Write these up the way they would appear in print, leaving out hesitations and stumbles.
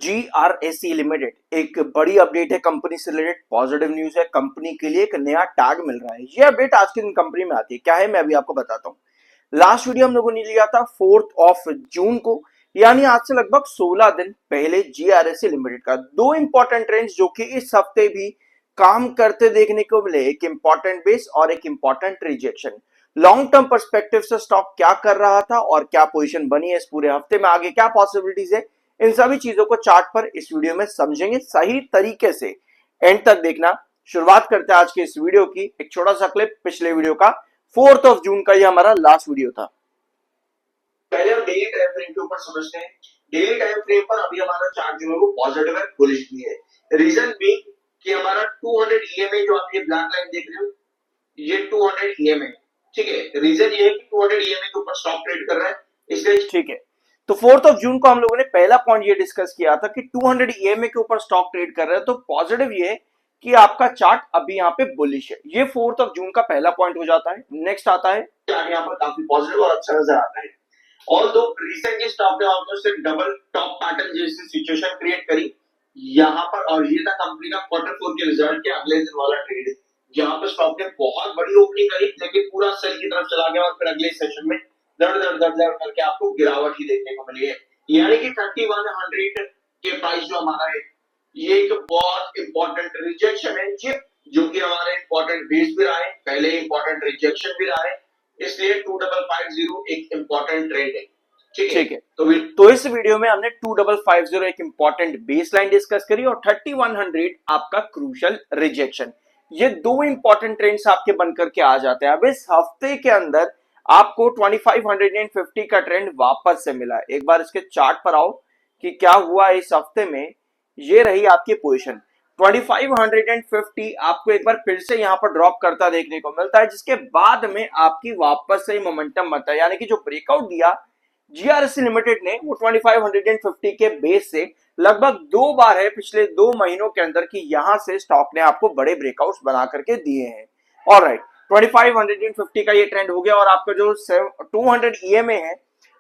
GRSE limited एक बड़ी update है कंपनी से रिलेटेड, पॉजिटिव न्यूज है। कंपनी के लिए एक नया टैग मिल रहा है। ये अपडेट आज के दिन कंपनी में आती है। क्या है मैं अभी आपको बताता हूँ। लास्ट वीडियो हम लोगों ने लिया था 4 जून को, यानी आज से लगभग 16 दिन पहले GRSE लिमिटेड का दो इंपॉर्टेंट ट्रेंड्स जो कि इस हफ्ते भी काम करते देखने को मिले, एक इंपॉर्टेंट बेस और एक important rejection. Long term perspective से स्टॉक क्या कर रहा था और क्या पोजीशन बनी है इस पूरे हफ्ते में, आगे क्या पॉसिबिलिटीज है, इन सभी चीजों को चार्ट पर इस वीडियो में समझेंगे सही तरीके से। एंड तक देखना। शुरुआत करते हैं आज के इस वीडियो की एक छोटा सा क्लिप पिछले वीडियो का। 4 जून का ये हमारा लास्ट वीडियो था। पहले हम डेली टाइम फ्रेम के ऊपर समझते हैं। डेली टाइम फ्रेम पर अभी हमारा चार्ट जो है वो पॉजिटिव है, बुलिश भी है। रीजन भी कि हमारा 200 EMA जो आप ये ब्लैक लाइन देख रहे हो, ये 200 EMA, ठीक है। रीजन ये है कि 200 EMA के ऊपर स्टॉक ट्रेड कर रहा है, इसलिए ठीक है। तो 4 जून को हम लोगों ने पहला पॉइंट ये डिस्कस किया था कि 200 EMA के ऊपर स्टॉक ट्रेड कर रहा है, तो पॉजिटिव ये है कि आपका चार्ट अभी यहाँ पे बुलिश है। ये 4 जून का पहला पॉइंट हो जाता है। नेक्स्ट आता है यहाँ पर काफी पॉजिटिव और अच्छा नजर आता है। और दो रिसेंटली स्टॉक ने ऑलमोस्ट एक डबल टॉप पैटर्न जैसी सिचुएशन क्रिएट करी यहाँ पर, और ये था कंपनी का Q4 के रिजल्ट के अगले दिन वाला ट्रेड, जहां पर स्टॉक ने बहुत बड़ी ओपनिंग करी लेकिन पूरा सेल की तरफ चला गया और फिर अगले सेशन में दर करके आपको गिरावट ही देखने को मिली है। यानी कि 3100 के प्राइस जो हमारा है, ये एक बहुत इंपॉर्टेंट रिजेक्शन है, जो कि हमारे इंपॉर्टेंट बेस भी रहा है, पहले इंपॉर्टेंट रिजेक्शन भी रहा है, इसलिए 2550 एक इंपॉर्टेंट ट्रेंड है। ठीक है। तो इस वीडियो में हमने 2550 एक इंपॉर्टेंट बेस लाइन डिस्कस करी और 3100 आपका क्रूशियल रिजेक्शन। ये दो इंपॉर्टेंट ट्रेंड्स आपके बनकर के आ जाते हैं। अब इस हफ्ते के अंदर आपको 2550 का ट्रेंड वापस से मिला है। एक बार इसके चार्ट पर आओ कि क्या हुआ इस हफ्ते में। ये रही आपकी पोजीशन 2550 आपको एक बार फिर से यहां पर ड्रॉप करता देखने को मिलता है, जिसके बाद में आपकी वापस से मोमेंटम बनता है। यानी कि जो ब्रेकआउट दिया GRSE लिमिटेड ने वो 2550 के बेस से लगभग 2 बार है पिछले 2 महीनों के अंदर कि यहां से स्टॉक ने आपको बड़े ब्रेकआउट्स बना करके दिए हैं। ऑलराइट, 2550 का ये ट्रेंड हो गया और आपका जो 200 EMA है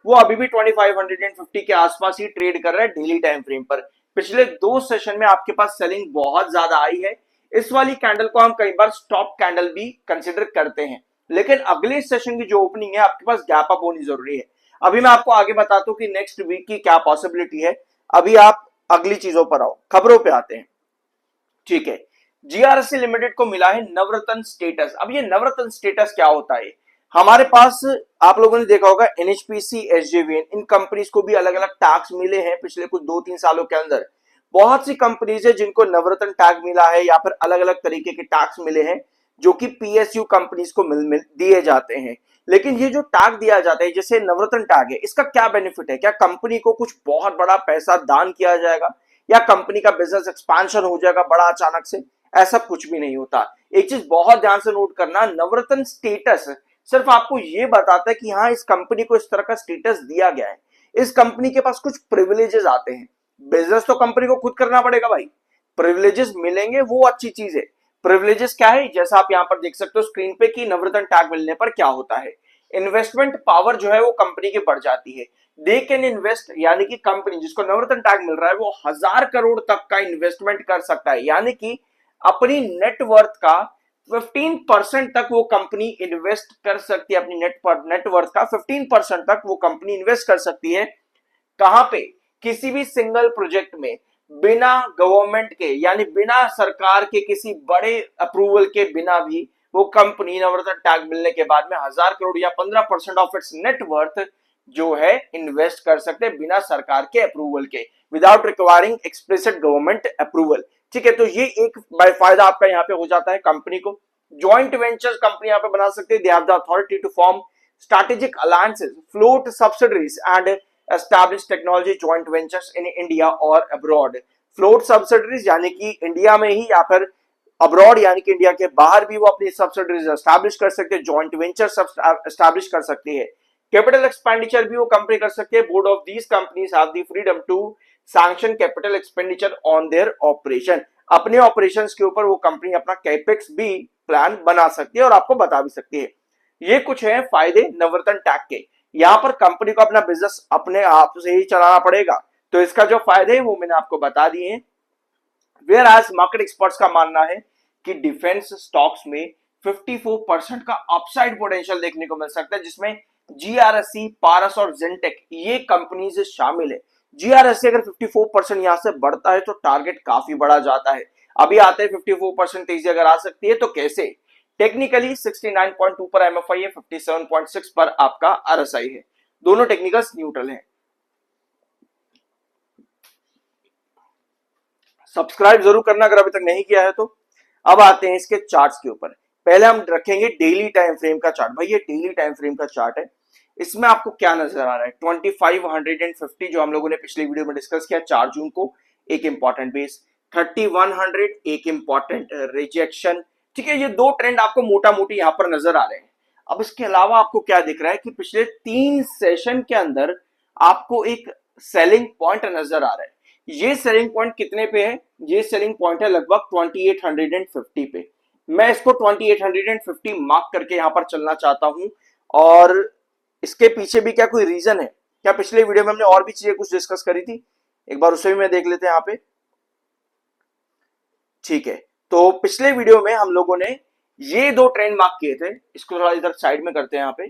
वो अभी भी 2550 के आसपास ही ट्रेड कर रहा है डेली टाइम फ्रेम पर। पिछले 2 सेशन में आपके पास सेलिंग बहुत ज्यादा आई है। इस वाली कैंडल को हम कई बार स्टॉप कैंडल भी कंसिडर करते हैं, लेकिन अगले सेशन की जो ओपनिंग है आपके पास गैप अप होनी जरूरी है। अभी मैं आपको आगे बताता हूं कि नेक्स्ट वीक की क्या पॉसिबिलिटी है। अभी आप अगली चीजों पर आओ, खबरों पे आते हैं। ठीक है, GRSE लिमिटेड को मिला है नवरत्न स्टेटस। अब ये नवरत्न स्टेटस क्या होता है? हमारे पास आप लोगों ने देखा होगा NHPC, SJVN, इन कंपनीज को भी अलग अलग टैग्स मिले हैं पिछले कुछ 2-3 सालों के अंदर। बहुत सी कंपनीज है जिनको नवरत्न टैग मिला है या फिर अलग अलग तरीके के टैग्स मिले हैं जो कि PSU कंपनीज को मिल दिए जाते हैं। लेकिन ये जो टैग दिया जाता है जैसे नवरत्न टैग है, इसका क्या बेनिफिट है? क्या कंपनी को कुछ बहुत बड़ा पैसा दान किया जाएगा या कंपनी का बिजनेस एक्सपांशन हो जाएगा बड़ा अचानक से? ऐसा कुछ भी नहीं होता। एक चीज बहुत ध्यान से नोट करना, नवरत्न स्टेटस सिर्फ आपको ये बताता है कि हाँ इस कंपनी को इस तरह का स्टेटस दिया गया है, इस कंपनी के पास कुछ प्रिविलेजेस आते हैं। बिजनेस तो कंपनी को खुद करना पड़ेगा भाई, प्रिविलेजेस मिलेंगे वो अच्छी चीज है। प्रिविलेजेस क्या है? जैसा आप यहां पर देख सकते हो स्क्रीन पे कि नवरत्न टैग मिलने पर क्या होता है, इन्वेस्टमेंट पावर जो है वो कंपनी की बढ़ जाती है। दे कैन इन्वेस्ट, यानी कि कंपनी जिसको नवरत्न टैग मिल रहा है वो 1000 करोड़ तक का इन्वेस्टमेंट कर सकता है, यानी कि अपनी नेटवर्थ का 15% तक वो कंपनी इन्वेस्ट कर सकती है। अपनी नेटवर्थ का 15% तक वो कंपनी इन्वेस्ट कर सकती है। कहां पे? किसी भी सिंगल प्रोजेक्ट में बिना गवर्नमेंट के, यानी बिना सरकार के किसी बड़े अप्रूवल के बिना भी वो कंपनी नवरत्न टैग मिलने के बाद में 1000 करोड़ या 15% ऑफ इट्स नेटवर्थ जो है इन्वेस्ट कर सकते हैं बिना सरकार के अप्रूवल के, without requiring explicit government approval. ठीक है, तो ये एक फायदा आपका यहाँ पे हो जाता है कंपनी को। जॉइंट वेंचर्स कंपनी यहाँ पे बना सकते हैं। They have the authority to form strategic alliances, float subsidiaries and establish technology joint ventures in India और अब्रॉड। फ्लोट सब्सिडरीज यानी कि इंडिया में ही या फिर अब्रॉड यानी कि इंडिया के बाहर भी वो अपनी सब्सिडरीज एस्टैब्लिश कर सकते हैं, जॉइंट वेंचर्स एस्टैब्लिश कर सकती है। कैपिटल एक्सपेंडिचर भी वो कंपनी कर सकती है। Board of these companies have the freedom to sanction capital expenditure on their operation. अपने ऑपरेशंस के ऊपर वो कंपनी अपना कैपेक्स भी प्लान बना सकती है और आपको बता भी सकती है। ये कुछ है फायदे नवरत्न टैग के। यहाँ पर कंपनी को अपना बिजनेस अपने आप से ही चलाना पड़ेगा, तो इसका जो फायदे है वो मैंने आपको बता दिए हैं। वेयर एज मार्केट एक्सपर्ट्स का मानना है कि डिफेंस स्टॉक्स में 54% का अपसाइड पोटेंशियल देखने को मिल सकता है, जिसमें जीआरएससी, पारस और जेंटेक ये कंपनीज शामिल है। जीआरएससी अगर 54% यहां से बढ़ता है तो टारगेट काफी बड़ा जाता है। अभी आते हैं 54% तेजी अगर आ सकती है तो कैसे। टेक्निकली 69.2 पर एमएफआई है, 57.6 पर आपका आरएसआई है। दोनों टेक्निकल्स न्यूट्रल हैं। सब्सक्राइब जरूर करना अगर अभी तक नहीं किया है तो। अब आते हैं इसके चार्ट्स के ऊपर। पहले हम रखेंगे डेली टाइम फ्रेम का चार्ट। भाई ये डेली टाइम फ्रेम का चार्ट है, इसमें आपको क्या नजर आ रहा है, 2550 जो हम लोगों ने पिछली वीडियो में डिस्कस किया 4 जून को, एक इंपॉर्टेंट बेस, 3100 एक इंपॉर्टेंट रिजेक्शन। ठीक है, ये दो ट्रेंड आपको मोटा मोटी यहां पर नजर आ रहे हैं। अब इसके अलावा आपको क्या दिख रहा है कि पिछले 3 सेशन के अंदर आपको एक सेलिंग पॉइंट नजर आ रहा है। ये सेलिंग पॉइंट कितने पे है, ये सेलिंग पॉइंट है लगभग 2850 पे। मैं इसको 2850 मार्क करके यहां पर चलना चाहता हूं। और इसके पीछे भी क्या कोई रीजन है क्या, पिछले वीडियो में हमने और भी चीजें कुछ डिस्कस करी थी, एक बार उसे भी मैं देख लेते हैं यहां पे। ठीक है, तो पिछले वीडियो में हम लोगों ने ये दो ट्रेंड मार्क किए थे, इसको थोड़ा इधर साइड में करते हैं यहाँ पे,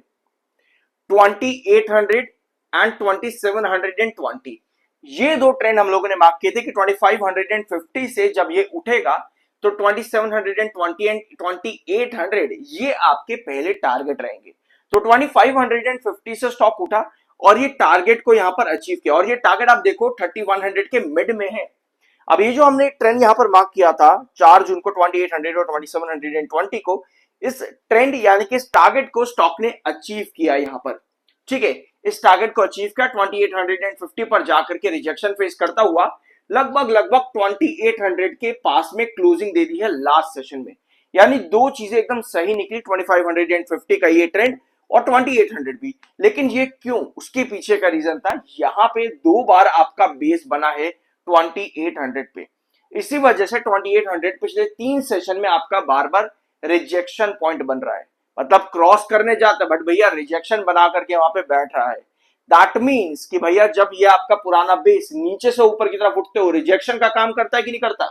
2800 एंड 2720। ये दो ट्रेंड हम लोगों ने मार्क किए थे कि 2550 से जब ये उठेगा तो 2720 एंड 2800 ये आपके पहले टारगेट रहेंगे। तो 2550 से स्टॉक उठा और ये टारगेट को यहां पर अचीव किया, और ये टारगेट आप देखो 3100 के मिड में है। अब ये जो हमने ट्रेंड यहां पर मार्क किया था 4 जून को 2800 और 2720 को, इस ट्रेंड यानी कि इस टारगेट को स्टॉक ने अचीव किया यहां पर। ठीक है, इस टारगेट को अचीव किया, 2850 पर जाकर के रिजेक्शन फेस करता हुआ लगभग 2800 के पास में क्लोजिंग दे दी है लास्ट सेशन में। यानी दो चीजें एकदम सही निकली, 2550 का ये ट्रेंड और 2800 भी। लेकिन ये क्यों, उसके पीछे का रीजन था, यहां पे दो बार आपका बेस बना है 2800 पे। इसी वजह से 2800 पिछले 3 सेशन में आपका बार बार रिजेक्शन पॉइंट बन रहा है। मतलब क्रॉस करने जाता है बट भैया रिजेक्शन बना करके वहां पे बैठ रहा है। दैट मीन्स कि भैया जब ये आपका पुराना बेस नीचे से ऊपर की तरफ उठते हो, रिजेक्शन का काम करता है कि नहीं करता,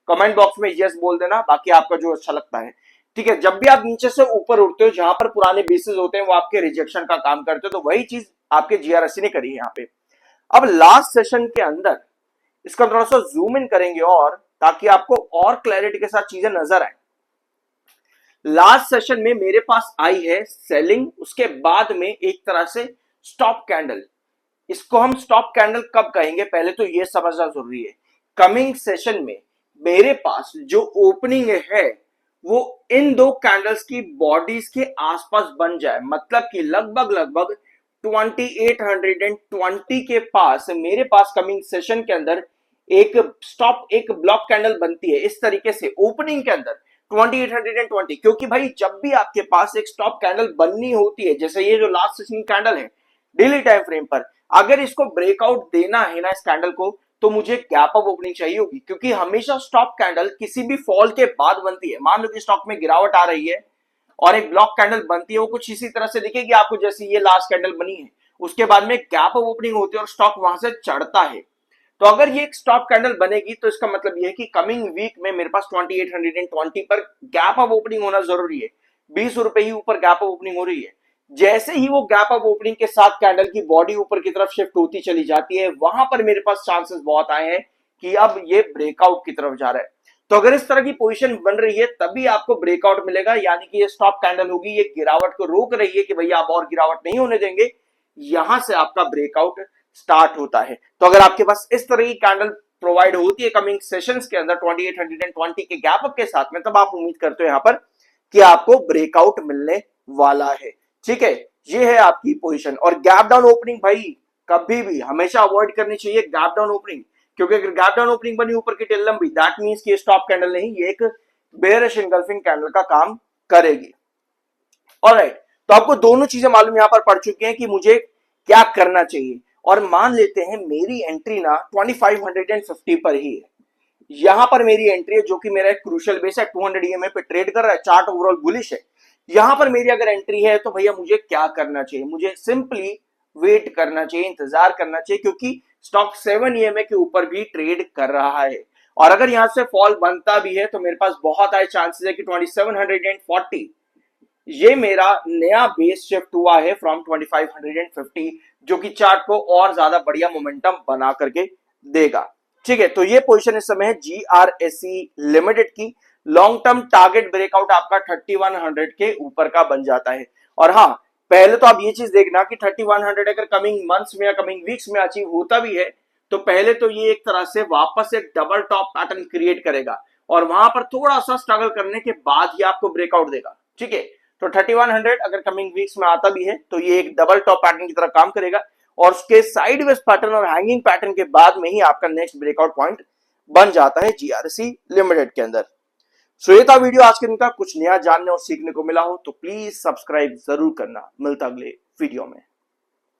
कमेंट बॉक्स में यस बोल देना, बाकी आपका जो अच्छा लगता है। ठीक है, जब भी आप नीचे से ऊपर उठते हो जहां पर पुराने बेसिस होते हैं वो आपके रिजेक्शन का काम करते हो, तो वही चीज आपके जीआरएससी ने करी है यहाँ पे। अब लास्ट सेशन के अंदर इसका थोड़ा सा जूम इन करेंगे और ताकि आपको और क्लैरिटी के साथ चीजें नजर आए। लास्ट सेशन में मेरे पास आई है सेलिंग, उसके बाद में एक तरह से स्टॉप कैंडल। इसको हम स्टॉप कैंडल कब कहेंगे, पहले तो ये समझना जरूरी है। कमिंग सेशन में मेरे पास जो ओपनिंग है वो इन दो कैंडल्स की बॉडीज के आसपास बन जाए, मतलब कि लगभग लगभग 2820 के पास मेरे पास कमिंग सेशन के अंदर एक स्टॉप, एक ब्लॉक कैंडल बनती है इस तरीके से ओपनिंग के अंदर 2820। क्योंकि भाई जब भी आपके पास एक स्टॉप कैंडल बननी होती है, जैसे ये जो लास्ट सेशन कैंडल है डेली टाइम फ्रेम पर, अगर इसको ब्रेकआउट देना है ना इस कैंडल को, तो मुझे गैप अप ओपनिंग चाहिए होगी। क्योंकि हमेशा स्टॉप कैंडल किसी भी फॉल के बाद बनती है। मान लो कि स्टॉक में गिरावट आ रही है और एक ब्लॉक कैंडल बनती है, वो कुछ इसी तरह से दिखेगी आपको जैसे ये लास्ट कैंडल बनी है, उसके बाद में गैप अप ओपनिंग होती है और स्टॉक वहां से चढ़ता है। तो अगर ये एक स्टॉप कैंडल बनेगी तो इसका मतलब ये है कि कमिंग वीक में मेरे पास 2820 पर गैप अप ओपनिंग होना जरूरी है। 20 रुपए ही ऊपर गैप अप ओपनिंग हो रही है। जैसे ही वो गैप अप ओपनिंग के साथ कैंडल की बॉडी ऊपर की तरफ शिफ्ट होती चली जाती है, वहां पर मेरे पास चांसेस बहुत आए हैं कि अब ये ब्रेकआउट की तरफ जा रहा है। तो अगर इस तरह की पोजीशन बन रही है तभी आपको ब्रेकआउट मिलेगा, यानी कि ये स्टॉप कैंडल होगी, ये गिरावट को रोक रही है कि भैया आप और गिरावट नहीं होने देंगे, यहां से आपका ब्रेकआउट स्टार्ट होता है। तो अगर आपके पास इस तरह की कैंडल प्रोवाइड होती है कमिंग सेशंस के अंदर 2820 के गैप अप के साथ में, तब आप उम्मीद करते हो यहां पर कि आपको ब्रेकआउट मिलने वाला है। ठीक है, ये है आपकी पोजीशन। और गैप डाउन ओपनिंग भाई कभी भी हमेशा अवॉइड करनी चाहिए गैप डाउन ओपनिंग, क्योंकि अगर गैप डाउन ओपनिंग बनी ऊपर की टेल लंबी, दैट मींस कि ये स्टॉप कैंडल नहीं, ये एक बेयरिश एंगल्फिंग कैंडल का काम करेगी। ऑलराइट, तो आपको दोनों चीजें मालूम यहां पर पड़ चुकी हैं कि मुझे क्या करना चाहिए। और मान लेते हैं मेरी एंट्री ना 2550 पर ही है, यहां पर मेरी एंट्री है जो कि मेरा एक क्रूशियल बेस है, 200 EMA पे ट्रेड कर रहा है, चार्ट ओवरऑल बुलिश है। यहां पर मेरी अगर एंट्री है तो भैया मुझे क्या करना चाहिए, मुझे सिंपली वेट करना चाहिए, इंतजार करना चाहिए, क्योंकि स्टॉक 7 ईएमए के ऊपर भी ट्रेड कर रहा है और अगर यहां से फॉल बनता भी है तो मेरे पास बहुत हाई चांसेस है कि 2740 ये मेरा नया बेस शिफ्ट हुआ है फ्रॉम 2550, जो कि चार्ट को और ज्यादा बढ़िया मोमेंटम बना करके देगा। ठीक है, तो ये पोजीशन इस समय है जीआरएससी लिमिटेड की। लॉन्ग टर्म टारगेट ब्रेकआउट आपका 3100 के ऊपर का बन जाता है। और हाँ, पहले तो आप ये चीज देखना कि 3100 अगर कमिंग मंथ्स में या कमिंग वीक्स में अचीव होता भी है तो पहले तो ये एक तरह से वापस एक डबल टॉप पैटर्न क्रिएट करेगा और वहां पर थोड़ा सा स्ट्रगल करने के बाद ही आपको ब्रेकआउट देगा। ठीक है, तो 3100 अगर कमिंग वीक्स में आता भी है तो ये एक डबल टॉप पैटर्न की तरह काम करेगा और उसके साइडवेज पैटर्न और हैंगिंग पैटर्न के बाद में ही आपका नेक्स्ट ब्रेकआउट पॉइंट बन जाता है जीआरसी लिमिटेड के अंदर। सो ये था वीडियो आज के दिन का। कुछ नया जानने और सीखने को मिला हो तो प्लीज सब्सक्राइब जरूर करना। मिलता अगले वीडियो में।